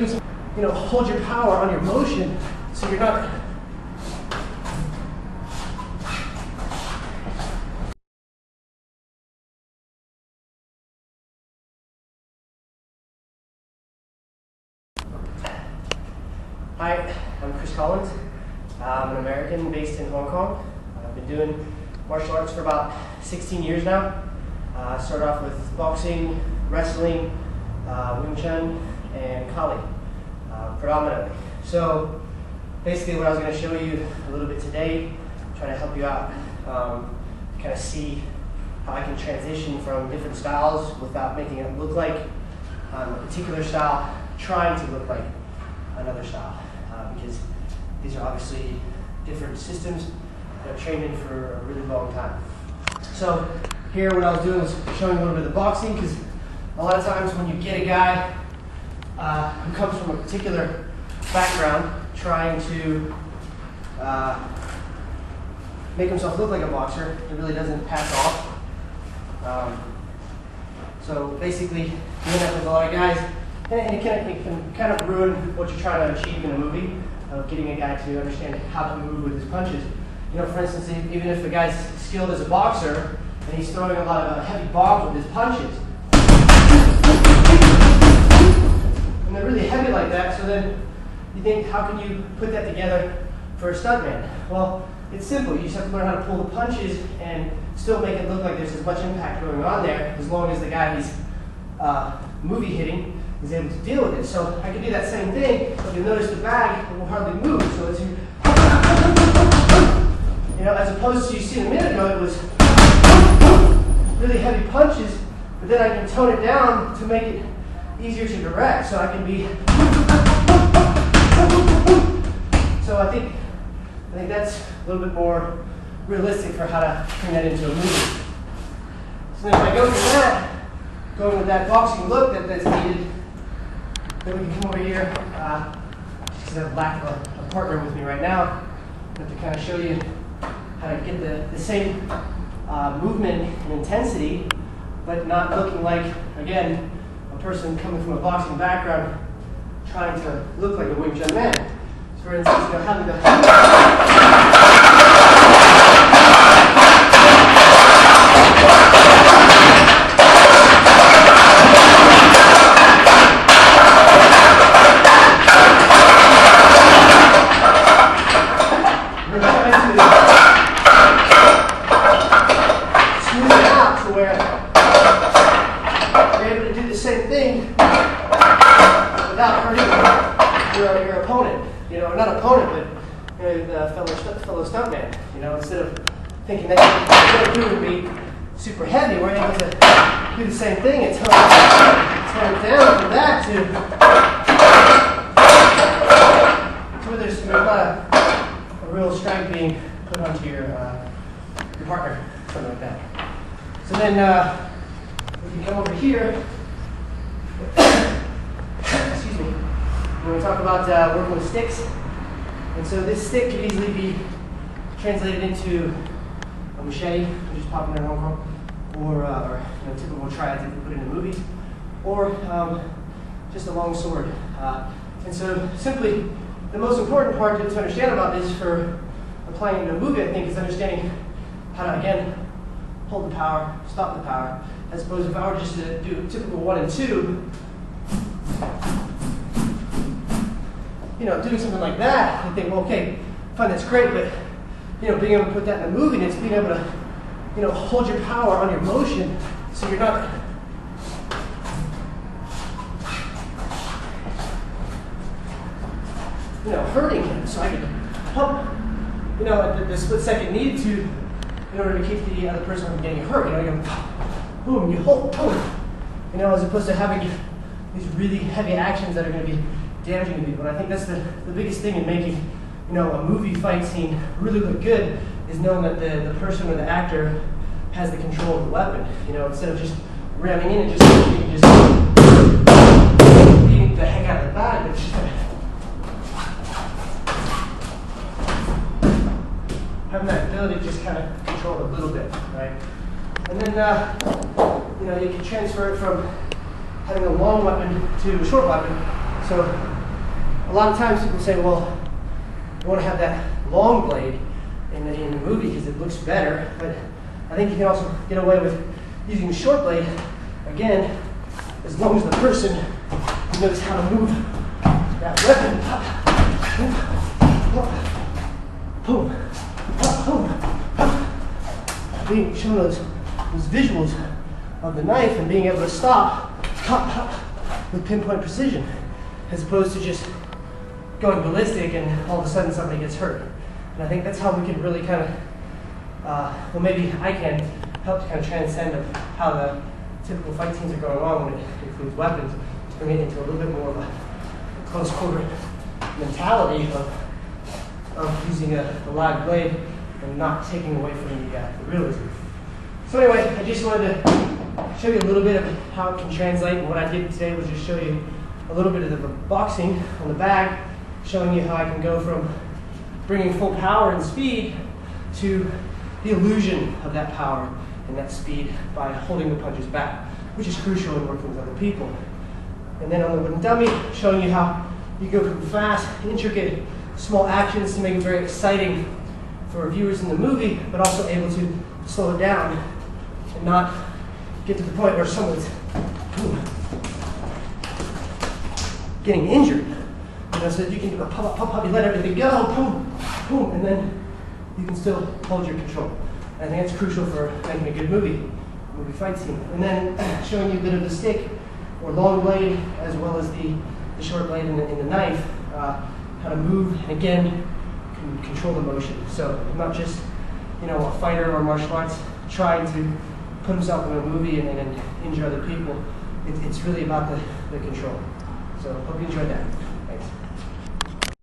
doing some, hold your power on your motion so you're not. Hi, I'm Chris Collins. I'm an American based in Hong Kong. I've been doing martial arts for about 16 years now. Started off with boxing, wrestling, Wing Chun, and Kali, predominantly. So basically what I was going to show you a little bit today, trying to help you out, kind of see how I can transition from different styles without making it look like a particular style, trying to look like another style. Because these are obviously different systems that I've trained in for a really long time. So here what I was doing was showing a little bit of the boxing, because a lot of times when you get a guy who comes from a particular background trying to make himself look like a boxer, it really doesn't pass off. So basically, doing that with a lot of guys, and it can kind of ruin what you're trying to achieve in a movie, getting a guy to understand how to move with his punches. For instance, even if the guy's skilled as a boxer and he's throwing a lot of heavy bombs with his punches, and they're really heavy like that, so then you think, how can you put that together for a stuntman? Well, it's simple. You just have to learn how to pull the punches and still make it look like there's as much impact going on there, as long as the guy he's movie hitting is able to deal with it. So I can do that same thing, but you'll notice the bag will hardly move. So it's, as opposed to, you see a minute ago, it was really heavy punches, but then I can tone it down to make it easier to direct. So I can be, so I think that's a little bit more realistic for how to turn that into a movie. So then if I go from that, going with that boxing look that's needed, then we can come over here, just because I have lack of a partner with me right now, but to kind of show you how to get the same movement and intensity, but not looking like, again, a person coming from a boxing background trying to look like a Wing Chun man. So for instance, having the same thing without hurting your opponent, not opponent, but the fellow stuntman. Instead of thinking that what you're doing would be super heavy, we're able to do the same thing and tone it down from that to where there's not a real strength being put onto your partner, something like that. So then we can come over here. Excuse me. We're going to talk about working with sticks. And so this stick could easily be translated into a machete, which is popular in Hong Kong, or typical triads that you put in the movies, or just a long sword. And so simply, the most important part to understand about this for applying it in a movie, I think, is understanding how to, again, hold the power, stop the power, as opposed if I were just to do typical 1 and 2, doing something like that, I think, well, okay, fine, that's great, but, being able to put that in a movie, and it's being able to, hold your power on your motion, so you're not, hurting him, so I can pump, at the split second needed to, in order to keep the other person from getting hurt. You go, boom, you hold, boom. As opposed to having these really heavy actions that are going to be damaging to people. And I think that's the biggest thing in making, a movie fight scene really look good, is knowing that the person or the actor has the control of the weapon. Instead of just ramming in and just beating the heck out of the bag, but just having that ability to just kind of control it a little bit, right? And then, you can transfer it from having a long weapon to a short weapon. So a lot of times people say, well, you want to have that long blade in the movie because it looks better, but I think you can also get away with using a short blade, again, as long as the person knows how to move that weapon. Boom, boom, being shown those visuals of the knife and being able to stop with pinpoint precision, as opposed to just going ballistic and all of a sudden somebody gets hurt. And I think that's how we can really kind of, well, maybe I can help to kind of transcend of how the typical fight scenes are going on when it includes weapons, bring it into a little bit more of a close quarter mentality of using a live blade and not taking away from the realism. So anyway, I just wanted to show you a little bit of how it can translate, and what I did today was just show you a little bit of the boxing on the bag, showing you how I can go from bringing full power and speed to the illusion of that power and that speed by holding the punches back, which is crucial in working with other people. And then on the wooden dummy, showing you how you go from fast, intricate, small actions to make it very exciting for viewers in the movie, but also able to slow it down and not get to the point where someone's getting injured. You know, so that you can do a pop, pop, pop, you let everything go, boom, boom, and then you can still hold your control. And I think that's crucial for making a good movie fight scene. And then showing you a bit of the stick or long blade, as well as the short blade in the knife, how to move, and again, control the motion. So I'm not just, you know, a fighter or martial arts trying to put himself in a movie and injure other people. It's really about the control. So hope you enjoyed that.